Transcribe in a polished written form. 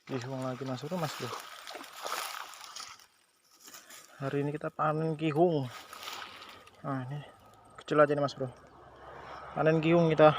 Kihung lagi mas bro, hari ini kita panen kihung. Nah ini kecil aja nih mas bro, panen kihung kita.